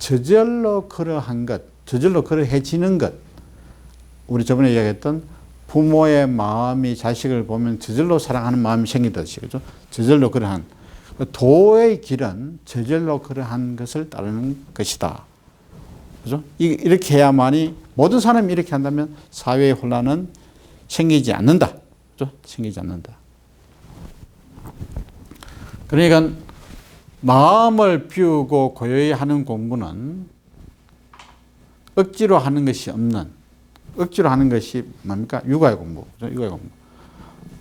저절로 그러한 것, 저절로 그러해지는 것. 우리 저번에 이야기했던 부모의 마음이 자식을 보면 저절로 사랑하는 마음이 생기듯이, 그죠? 저절로 그러한. 도의 길은 저절로 그러한 것을 따르는 것이다. 그죠? 이렇게 해야만이, 모든 사람이 이렇게 한다면 사회의 혼란은 생기지 않는다. 그죠? 생기지 않는다. 그러니까 마음을 비우고 고요히 하는 공부는 억지로 하는 것이 없는, 억지로 하는 것이 뭡니까? 육아의 공부. 그죠? 육아의 공부.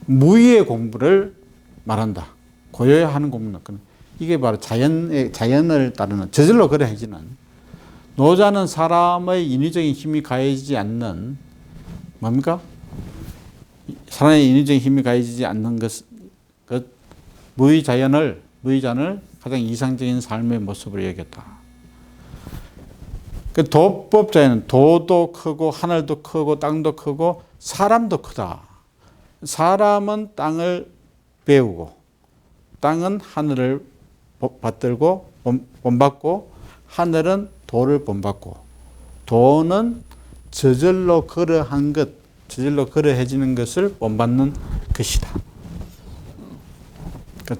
무의의 공부를 말한다. 고요히 하는 공부는. 이게 바로 자연을 따르는, 저절로 그래해지는, 노자는 사람의 인위적인 힘이 가해지지 않는, 뭡니까? 사람의 인위적인 힘이 가해지지 않는 무의자연을 가장 이상적인 삶의 모습으로 여겼다. 그 도법자에는 도도 크고 하늘도 크고 땅도 크고 사람도 크다. 사람은 땅을 배우고 땅은 하늘을 받들고 본받고 하늘은 도를 본받고 도는 저절로 그러한 것, 저절로 그러해지는 것을 본받는 것이다.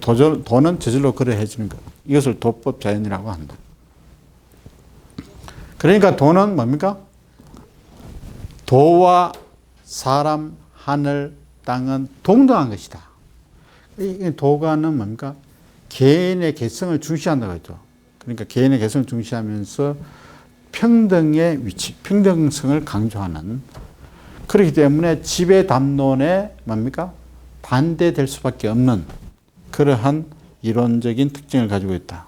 도는 저절로 그러해지는 것. 이것을 도법 자연이라고 한다. 그러니까 도는 뭡니까? 도와 사람, 하늘, 땅은 동등한 것이다. 이 도가는 뭡니까? 개인의 개성을 중시한다고 했죠. 그러니까 개인의 개성을 중시하면서 평등의 위치, 평등성을 강조하는, 그렇기 때문에 지배 담론에 뭡니까? 반대될 수밖에 없는 그러한 이론적인 특징을 가지고 있다.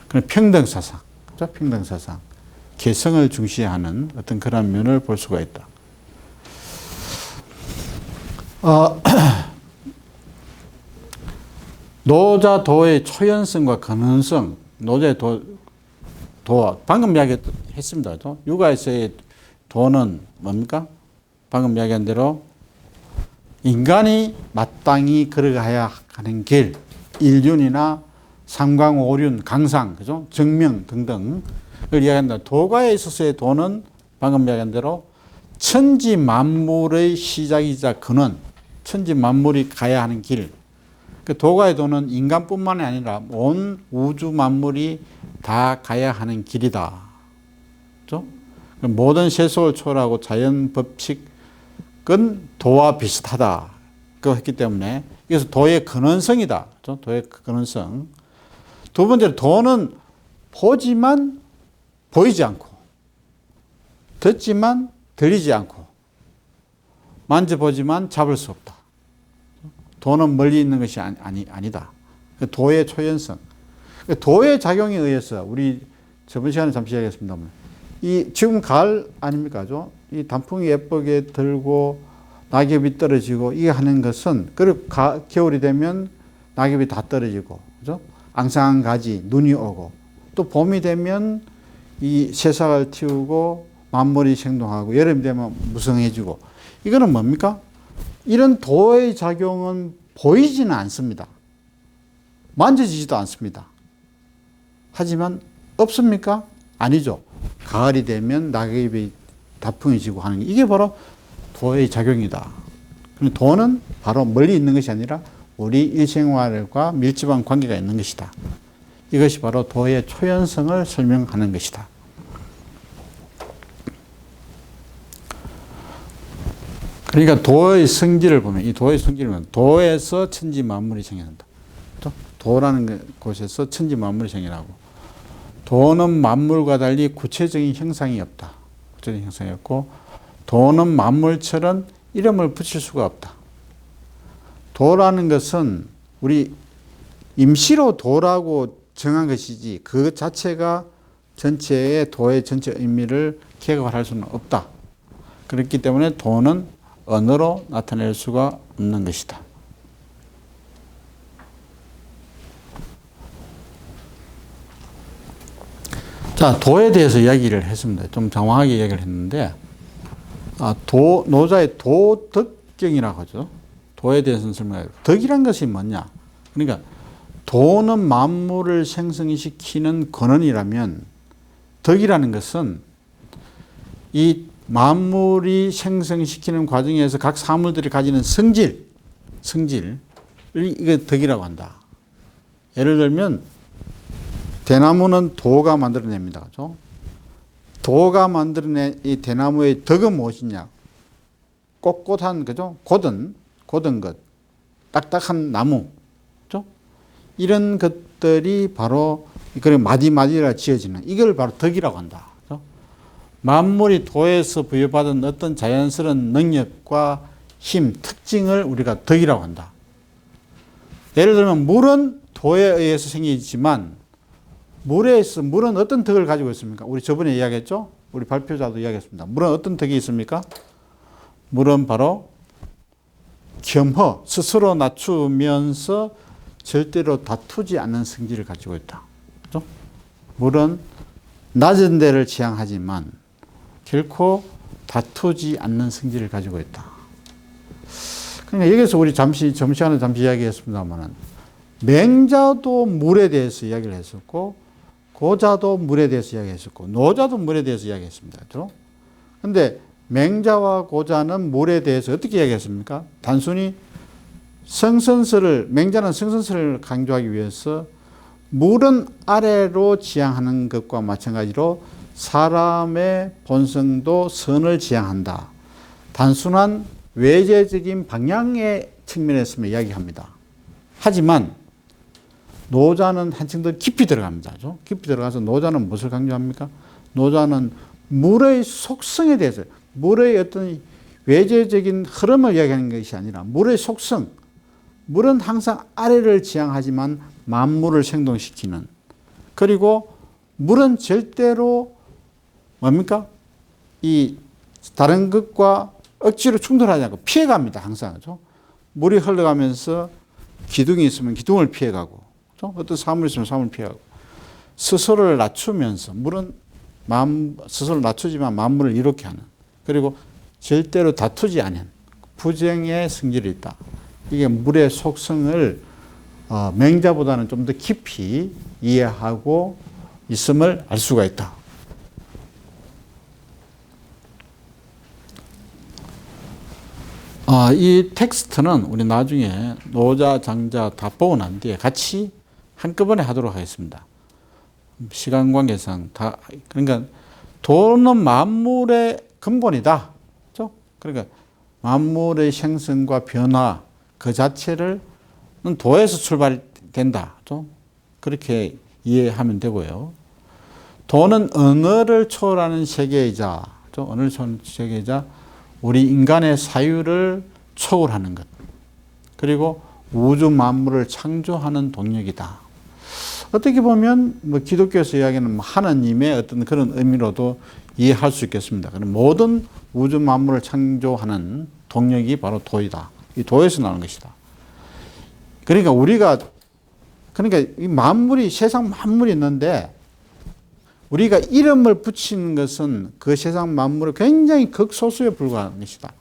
그런 평등사상, 그렇죠? 평등사상, 개성을 중시하는 어떤 그런 면을 볼 수가 있다. 노자도의 초연성과 근원성, 노자의 도와, 방금 이야기했습니다. 육아에서의 도는 뭡니까? 방금 이야기한 대로 인간이 마땅히 걸어가야 하는 길, 일륜이나 삼광오륜, 강상, 그죠? 정명 등등을 이야기한다. 도가에 있어서의 도는 방금 이야기한 대로 천지 만물의 시작이자 근원, 천지 만물이 가야 하는 길. 그 도가의 도는 인간뿐만이 아니라 온 우주 만물이 다 가야 하는 길이다. 그죠? 모든 세속을 초월하고 자연 법칙은 도와 비슷하다. 그거 했기 때문에 그래서 도의 근원성이다. 그죠? 도의 근원성. 두 번째로 도는 보지만 보이지 않고, 듣지만 들리지 않고, 만져보지만 잡을 수 없다. 도는 멀리 있는 것이 아니다. 도의 초연성. 도의 작용에 의해서 우리 저번 시간에 잠시 이야기했습니다만, 지금 가을 아닙니까? 이 단풍이 예쁘게 들고 낙엽이 떨어지고 이게 하는 것은, 그리고 겨울이 되면 낙엽이 다 떨어지고, 그죠? 앙상한 가지, 눈이 오고, 또 봄이 되면 이 새싹을 틔우고 만물이 생동하고, 여름이 되면 무성해지고, 이거는 뭡니까? 이런 도의 작용은 보이지는 않습니다. 만져지지도 않습니다. 하지만 없습니까? 아니죠. 가을이 되면 낙엽이 다풍이 지고 하는 게, 이게 바로 도의 작용이다. 도는 바로 멀리 있는 것이 아니라 우리 일생활과 밀접한 관계가 있는 것이다. 이것이 바로 도의 초연성을 설명하는 것이다. 그러니까 도의 성질을 보면, 이 도의 성질을 보면 도에서 천지 만물이 생겨난다. 도라는 곳에서 천지 만물이 생겨나고, 도는 만물과 달리 구체적인 형상이 없다. 구체적인 형상이 없고, 도는 만물처럼 이름을 붙일 수가 없다. 도라는 것은 우리 임시로 도라고 정한 것이지, 그 자체가 전체의 도의 전체 의미를 개각할 수는 없다. 그렇기 때문에 도는 언어로 나타낼 수가 없는 것이다. 자, 도에 대해서 이야기를 했습니다. 좀 장황하게 이야기를 했는데, 노자의 도덕경이라고 하죠. 도에 대해서는 설명해요. 덕이란 것이 뭐냐? 그러니까 도는 만물을 생성시키는 근원이라면 덕이라는 것은 이 만물이 생성시키는 과정에서 각 사물들이 가지는 성질을 이게 덕이라고 한다. 예를 들면 대나무는 도가 만들어냅니다. 그렇죠? 도가 만들어낸 이 대나무의 덕은 무엇이냐? 꼿꼿한, 그죠? 곧은 것, 딱딱한 나무, 그죠? 이런 것들이 바로, 그래, 마디마디라 지어지는, 이걸 바로 덕이라고 한다. 그죠? 만물이 도에서 부여받은 어떤 자연스러운 능력과 힘, 특징을 우리가 덕이라고 한다. 예를 들면, 물은 도에 의해서 생기지만, 물은 어떤 덕을 가지고 있습니까? 우리 저번에 이야기했죠? 우리 발표자도 이야기했습니다. 물은 어떤 덕이 있습니까? 물은 바로 겸허, 스스로 낮추면서 절대로 다투지 않는 성질을 가지고 있다. 그렇죠? 물은 낮은 데를 지향하지만 결코 다투지 않는 성질을 가지고 있다. 그러니까 여기서 우리 점시간에 잠시 이야기했습니다만, 맹자도 물에 대해서 이야기를 했었고, 고자도 물에 대해서 이야기했었고, 노자도 물에 대해서 이야기했습니다. 그렇죠? 근데 맹자와 고자는 물에 대해서 어떻게 이야기했습니까? 단순히 맹자는 성선설을 강조하기 위해서 물은 아래로 지향하는 것과 마찬가지로 사람의 본성도 선을 지향한다. 단순한 외재적인 방향의 측면에서 이야기합니다. 하지만 노자는 한층 더 깊이 들어갑니다. 깊이 들어가서 노자는 무엇을 강조합니까? 노자는 물의 속성에 대해서, 물의 어떤 외재적인 흐름을 이야기하는 것이 아니라 물의 속성, 물은 항상 아래를 지향하지만 만물을 생동시키는, 그리고 물은 절대로 뭡니까? 이 다른 것과 억지로 충돌하지 않고 피해갑니다. 항상. 그렇죠? 물이 흘러가면서 기둥이 있으면 기둥을 피해가고, 그렇죠? 어떤 사물이 있으면 사물을 피해가고, 스스로를 낮추면서, 물은 스스로를 낮추지만 만물을 이롭게 하는, 그리고 절대로 다투지 않은 부정의 성질이 있다. 이게 물의 속성을 맹자보다는 좀 더 깊이 이해하고 있음을 알 수가 있다. 이 텍스트는 우리 나중에 노자, 장자 다 보고 난 뒤에 같이 한꺼번에 하도록 하겠습니다. 시간 관계상 다, 그러니까 도는 만물의 근본이다. 그렇죠? 그러니까 만물의 생성과 변화 그 자체를 도에서 출발된다. 그렇죠? 그렇게 이해하면 되고요. 도는 언어를 초월하는 세계이자, 그렇죠? 언어를 초월하는 세계이자 우리 인간의 사유를 초월하는 것, 그리고 우주 만물을 창조하는 동력이다. 어떻게 보면 기독교에서 이야기하는 하나님의 어떤 그런 의미로도 이해할 수 있겠습니다. 모든 우주 만물을 창조하는 동력이 바로 도이다. 이 도에서 나오는 것이다. 그러니까 이 만물이, 세상 만물이 있는데 우리가 이름을 붙이는 것은 그 세상 만물의 굉장히 극소수에 불과한 것이다.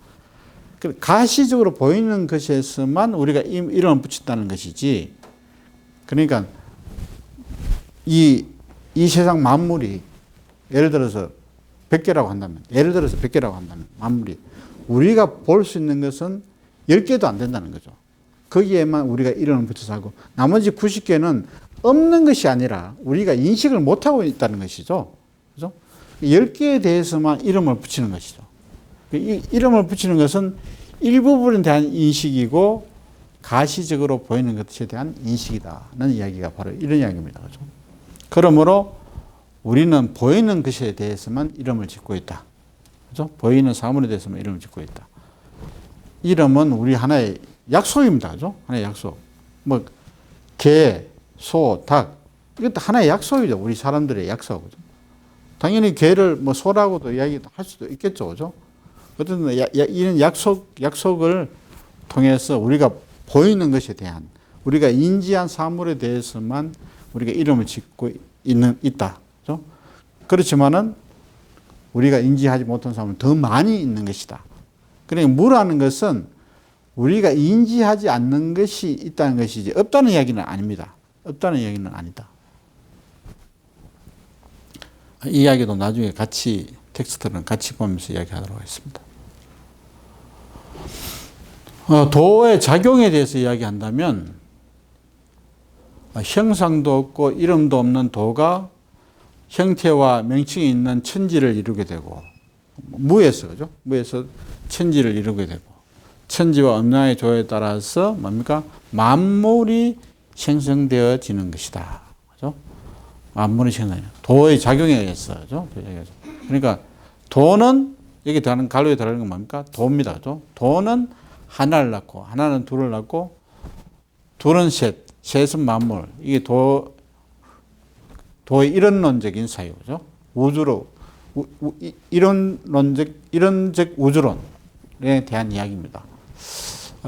가시적으로 보이는 것에서만 우리가 이름을 붙인다는 것이지, 그러니까 이 세상 만물이 예를 들어서 100개라고 한다면, 만물이 우리가 볼 수 있는 것은 10개도 안 된다는 거죠. 거기에만 우리가 이름을 붙여서 하고 나머지 90개는 없는 것이 아니라 우리가 인식을 못하고 있다는 것이죠. 그죠? 10개에 대해서만 이름을 붙이는 것이죠. 이 이름을 붙이는 것은 일부분에 대한 인식이고 가시적으로 보이는 것에 대한 인식이다는 이야기가 바로 이런 이야기입니다. 그죠? 그러므로 우리는 보이는 것에 대해서만 이름을 짓고 있다. 그죠? 보이는 사물에 대해서만 이름을 짓고 있다. 이름은 우리 하나의 약속입니다. 그죠? 하나의 약속. 개, 소, 닭. 이것도 하나의 약속이죠. 우리 사람들의 약속. 그죠? 당연히 개를 소라고도 이야기할 수도 있겠죠. 그죠? 어쨌든 이런 약속을 통해서 우리가 보이는 것에 대한, 우리가 인지한 사물에 대해서만 우리가 이름을 짓고 있다. 그죠? 그렇지만은 우리가 인지하지 못한 사물은 더 많이 있는 것이다. 그러니까 무라는 것은 우리가 인지하지 않는 것이 있다는 것이지 없다는 이야기는 아닙니다. 없다는 이야기는 아니다. 이 이야기도 나중에 같이 텍스트는 같이 보면서 이야기하도록 하겠습니다. 도의 작용에 대해서 이야기한다면 형상도 없고 이름도 없는 도가 형태와 명칭이 있는 천지를 이루게 되고 무에서 그죠? 무에서 천지를 이루게 되고 천지와 음양의 조에 따라서 뭡니까? 만물이 생성되어지는 것이다. 그죠? 만물이 생성돼요. 도의 작용에 의해서 그죠? 그러니까 도는 여기 들어가는 갈로에 들어가는 건 뭡니까? 도입니다. 그죠? 도는 하나를 낳고 하나는 둘을 낳고 둘은 셋, 셋은 만물. 이게 도의 이론론적인 사유죠. 우주로 이론적 우주론에 대한 이야기입니다.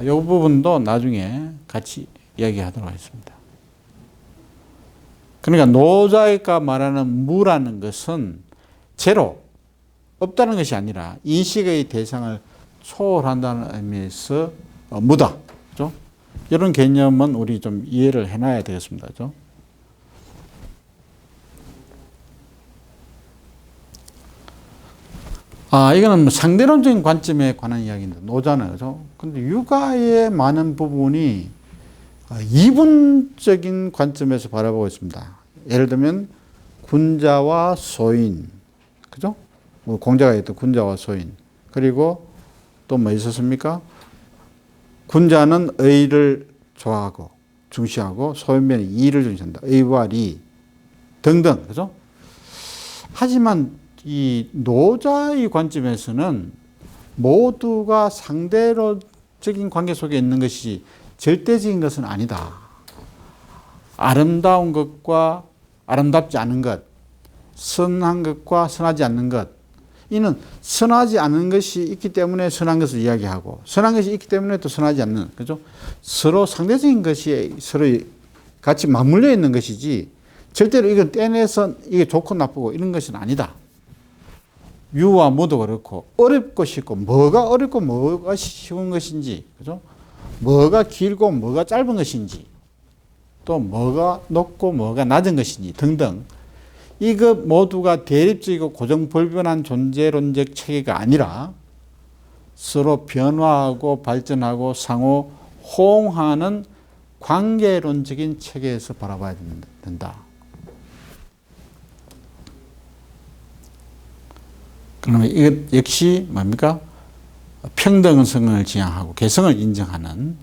이 부분도 나중에 같이 이야기하도록 하겠습니다. 그러니까 노자가 말하는 무라는 것은 제로, 없다는 것이 아니라 인식의 대상을 초월한다는 의미에서 무다. 그죠? 이런 개념은 우리 좀 이해를 해놔야 되겠습니다. 그죠? 이거는 상대론적인 관점에 관한 이야기인데, 노자는, 그죠? 근데 유가의 많은 부분이 이분적인 관점에서 바라보고 있습니다. 예를 들면, 군자와 소인, 그죠? 공자가 했던 군자와 소인. 그리고 또 뭐 있었습니까? 군자는 의를 좋아하고, 중시하고, 소인면이 이를 중시한다. 의와 리 등등, 그죠? 하지만 이 노자의 관점에서는 모두가 상대론적인 관계 속에 있는 것이 절대적인 것은 아니다. 아름다운 것과 아름답지 않은 것, 선한 것과 선하지 않는 것, 이는 선하지 않은 것이 있기 때문에 선한 것을 이야기하고 선한 것이 있기 때문에 또 선하지 않는, 그죠? 서로 상대적인 것이 서로 같이 맞물려 있는 것이지 절대로 이건 떼내서 이게 좋고 나쁘고 이런 것은 아니다. 유와 무도 그렇고 어렵고 쉽고 뭐가 어렵고 뭐가 쉬운 것인지, 그죠? 뭐가 길고 뭐가 짧은 것인지 또 뭐가 높고 뭐가 낮은 것인지 등등, 이것 모두가 대립적이고 고정불변한 존재론적 체계가 아니라 서로 변화하고 발전하고 상호 호응하는 관계론적인 체계에서 바라봐야 된다. 그러면 이것 역시 뭡니까? 평등성을 지향하고 개성을 인정하는,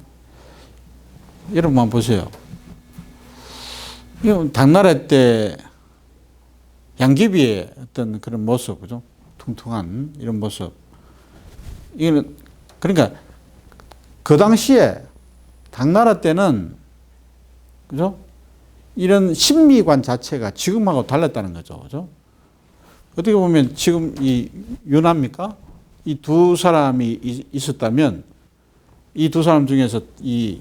여러분만 보세요. 이거 당나라 때 양귀비의 어떤 그런 모습, 그죠? 퉁퉁한 이런 모습. 이거는 그러니까 그 당시에 당나라 때는, 그죠? 이런 심미관 자체가 지금하고 달랐다는 거죠, 그죠? 어떻게 보면 지금 이 윤합니까? 이 두 사람이 있었다면 이 두 사람 중에서 이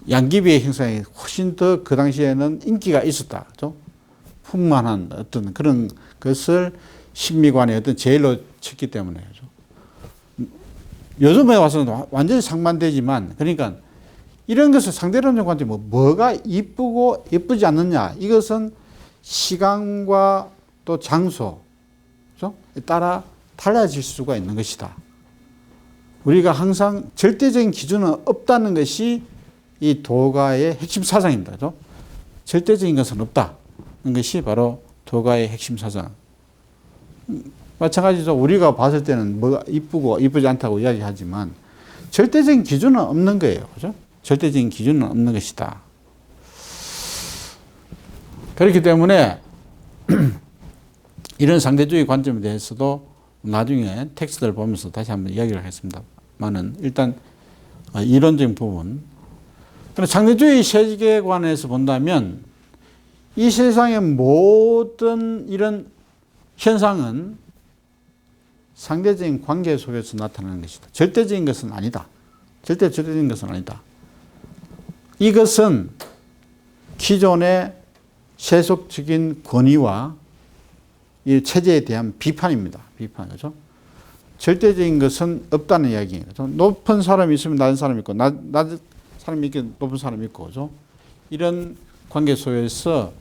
양귀비의 형상이 훨씬 더 그 당시에는 인기가 있었다. 그죠? 풍만한 어떤 그런 것을 신미관의 어떤 제일로 쳤기 때문에. 그죠? 요즘에 와서는 완전히 상반되지만, 그러니까 이런 것을 상대론적 관점이 뭐가 이쁘고 예쁘지 않느냐, 이것은 시간과 또 장소, 그죠? 따라 달라질 수가 있는 것이다. 우리가 항상 절대적인 기준은 없다는 것이 이 도가의 핵심 사상입니다. 그죠? 절대적인 것은 없다는 것이 바로 도가의 핵심 사상. 마찬가지로 우리가 봤을 때는 뭐가 이쁘고 이쁘지 않다고 이야기하지만 절대적인 기준은 없는 거예요. 그죠? 절대적인 기준은 없는 것이다. 그렇기 때문에 이런 상대주의 관점에 대해서도 나중에 텍스트를 보면서 다시 한번 이야기를 하겠습니다만은, 일단 이론적인 부분. 상대주의 세계관에서 본다면 이 세상의 모든 이런 현상은 상대적인 관계 속에서 나타나는 것이다. 절대적인 것은 아니다. 절대적인 것은 아니다. 이것은 기존의 세속적인 권위와 이 체제에 대한 비판입니다. 비판, 그죠? 절대적인 것은 없다는 이야기예요. 그죠? 높은 사람이 있으면 낮은 사람이 있고, 낮은 사람이 있고, 높은 사람이 있고, 그죠? 이런 관계 속에서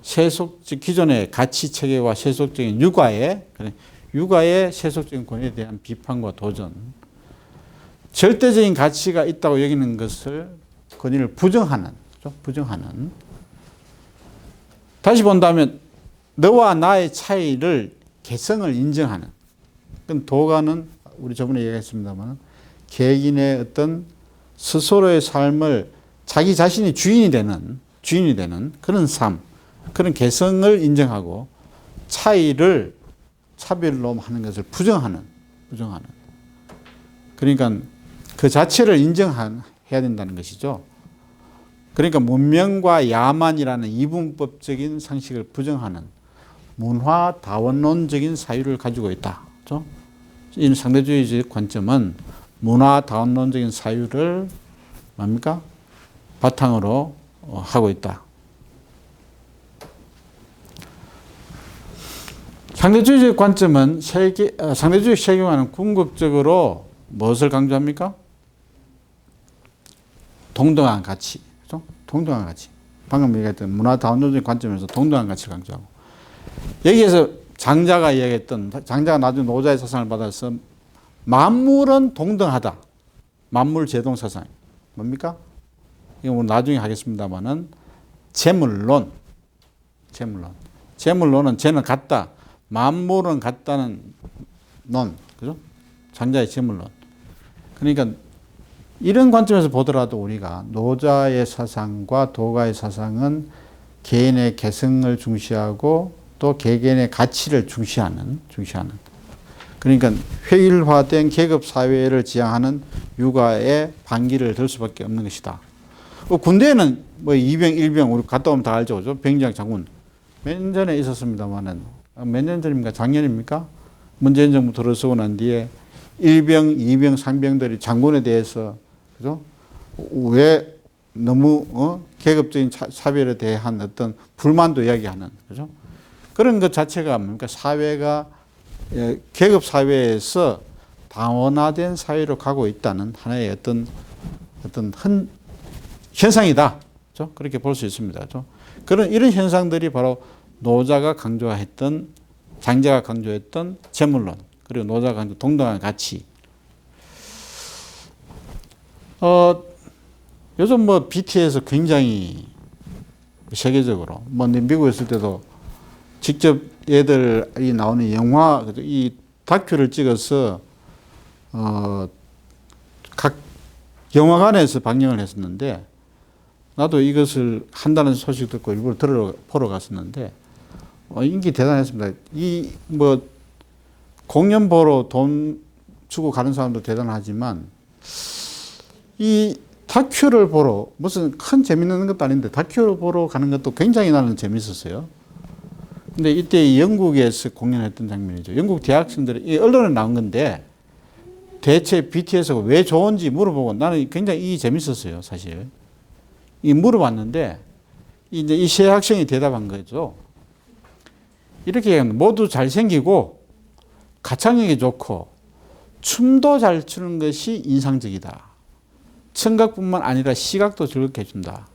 기존의 가치 체계와 세속적인 육아의 세속적인 권위에 대한 비판과 도전, 절대적인 가치가 있다고 여기는 것을 권위를 부정하는, 다시 본다면 너와 나의 차이를 개성을 인정하는. 그건 도가는 우리 저번에 얘기했습니다만 개인의 어떤 스스로의 삶을 자기 자신이 주인이 되는 그런 삶, 그런 개성을 인정하고 차이를 차별로 하는 것을 부정하는. 그러니까 그 자체를 인정해야 된다는 것이죠. 그러니까 문명과 야만이라는 이분법적인 상식을 부정하는 문화 다원론적인 사유를 가지고 있다. 그렇죠? 이 상대주의적 관점은 문화 다원론적인 사유를 뭡니까? 바탕으로 하고 있다. 상대주의적 관점은 상대주의 세계관은 궁극적으로 무엇을 강조합니까? 동등한 가치. 그렇죠? 동등한 가치. 방금 얘기했던 문화 다원론적인 관점에서 동등한 가치를 강조하고. 여기에서 장자가 나중에 노자의 사상을 받아서 만물은 동등하다. 만물 제동 사상. 뭡니까? 이거 뭐 나중에 하겠습니다만은 재물론. 재물론은 재는 같다. 만물은 같다는 론. 그죠? 장자의 재물론. 그러니까 이런 관점에서 보더라도 우리가 노자의 사상과 도가의 사상은 개인의 개성을 중시하고 또 개개인의 가치를 중시하는. 그러니까 회일화된 계급 사회를 지향하는 육아의 반기를 들 수밖에 없는 것이다. 군대에는 뭐 이병, 일병 우리 갔다 오면 다 알죠, 그죠? 병장, 장군 몇 년 전에 있었습니다만은 몇 년 전입니까? 작년입니까? 문재인 정부 들어서고 난 뒤에 일병, 이병, 상병들이 장군에 대해서 그죠? 왜 너무 계급적인 차별에 대한 어떤 불만도 이야기하는 거죠. 그런 것 자체가 뭡니까? 사회가 계급 사회에서 다원화된 사회로 가고 있다는 하나의 어떤 현상이다. 그렇죠? 그렇게 볼 수 있습니다. 그렇죠? 이런 현상들이 바로 노자가 강조했던, 장자가 강조했던 재물론, 그리고 노자가 강조 동등한 가치. 요즘 뭐 BTS 굉장히 세계적으로, 뭐 미국에 있을 때도 직접 얘들이 나오는 영화, 이 다큐를 찍어서 각 영화관에서 방영을 했었는데, 나도 이것을 한다는 소식 듣고 일부러 보러 갔었는데, 인기 대단했습니다. 이 뭐 공연 보러 돈 주고 가는 사람도 대단하지만, 이 다큐를 보러, 무슨 큰 재밌는 것도 아닌데 다큐를 보러 가는 것도 굉장히 나는 재밌었어요. 근데 이때 영국에서 공연했던 장면이죠. 영국 대학생들이 언론에 나온 건데 대체 BTS가 왜 좋은지 물어보고, 나는 굉장히 재밌었어요, 사실. 물어봤는데 이제 이 세 학생이 대답한 거죠. 이렇게 얘기합니다. 모두 잘생기고 가창력이 좋고 춤도 잘 추는 것이 인상적이다. 청각뿐만 아니라 시각도 즐겁게 해준다.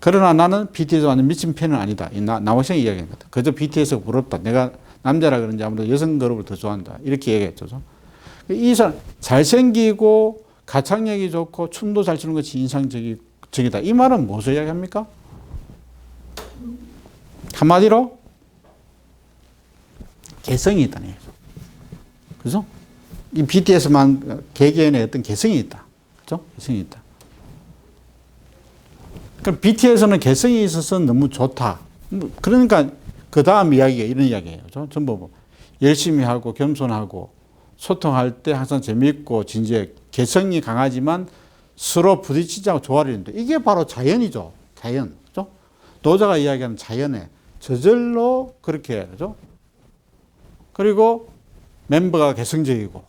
그러나 나는 BTS 완전 미친 팬은 아니다. 남학생이 이야기한 거다. 그저 BTS가 부럽다. 내가 남자라 그런지 아무래도 여성 그룹을 더 좋아한다. 이렇게 얘기했죠. 이 사람 잘생기고 가창력이 좋고 춤도 잘 추는 것이 인상적이다. 이 말은 무엇을 이야기합니까? 한마디로 개성이 있다는 얘기죠. 그죠? 이 BTS만 개개인의 어떤 개성이 있다. 그죠? 개성이 있다. 그럼 BTS는 개성이 있어서 너무 좋다. 그러니까 그 다음 이야기가 이런 이야기예요. 전부 뭐 열심히 하고 겸손하고 소통할 때 항상 재미있고 진지해, 개성이 강하지만 서로 부딪히지 않고 조화를 이룬다. 이게 바로 자연이죠. 자연. 그죠? 노자가 이야기하는 자연에 저절로 그렇게 그죠? 그리고 멤버가 개성적이고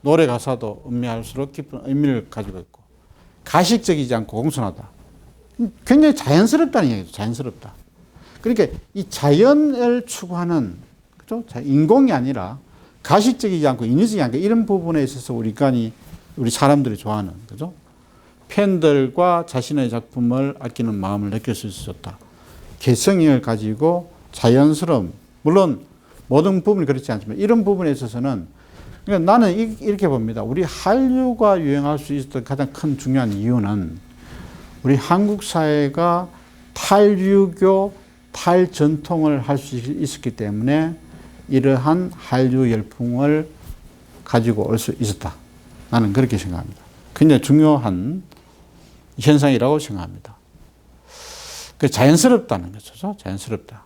노래 가사도 음미할수록 깊은 의미를 가지고 있고 가식적이지 않고 공손하다. 굉장히 자연스럽다는 얘기죠. 자연스럽다. 그러니까 이 자연을 추구하는, 그죠? 인공이 아니라 가식적이지 않고 인위적이지 않고 이런 부분에 있어서 우리 사람들이 좋아하는, 그죠? 팬들과 자신의 작품을 아끼는 마음을 느낄 수 있었다. 개성을 가지고 자연스러움, 물론 모든 부분이 그렇지 않지만 이런 부분에 있어서는 그러니까 나는 이렇게 봅니다. 우리 한류가 유행할 수 있었던 가장 큰 중요한 이유는 우리 한국 사회가 탈유교, 탈전통을 할 수 있었기 때문에 이러한 한류 열풍을 가지고 올 수 있었다. 나는 그렇게 생각합니다. 굉장히 중요한 현상이라고 생각합니다. 그 자연스럽다는 거죠. 자연스럽다.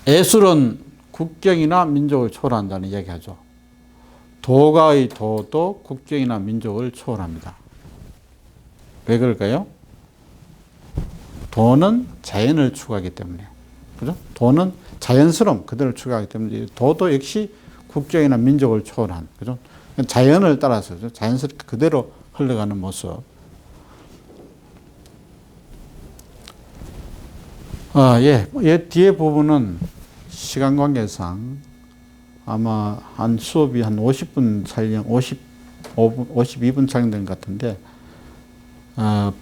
예술은 국경이나 민족을 초월한다는 이야기하죠. 도가의 도도 국경이나 민족을 초월합니다. 왜 그럴까요? 도는 자연을 추구하기 때문에. 그죠? 도는 자연스러움, 그대로 추구하기 때문에 도도 역시 국경이나 민족을 초월한. 그죠? 자연을 따라서 자연스럽게 그대로 흘러가는 모습. 뒤에 부분은 시간 관계상 아마 한 수업이 한 50분 촬영, 52분 촬영된 것 같은데,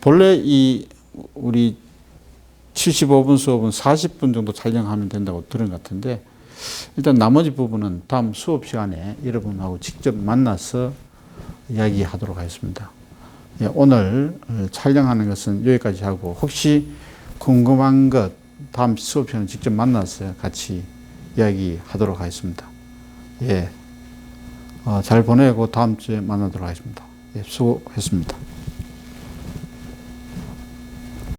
본래 우리 75분 수업은 40분 정도 촬영하면 된다고 들은 것 같은데, 일단 나머지 부분은 다음 수업 시간에 여러분하고 직접 만나서 이야기하도록 하겠습니다. 오늘 촬영하는 것은 여기까지 하고, 혹시 궁금한 것 다음 수업 시간에 직접 만나서 같이 이야기하도록 하겠습니다. 잘 보내고 다음 주에 만나도록 하겠습니다. 수고했습니다.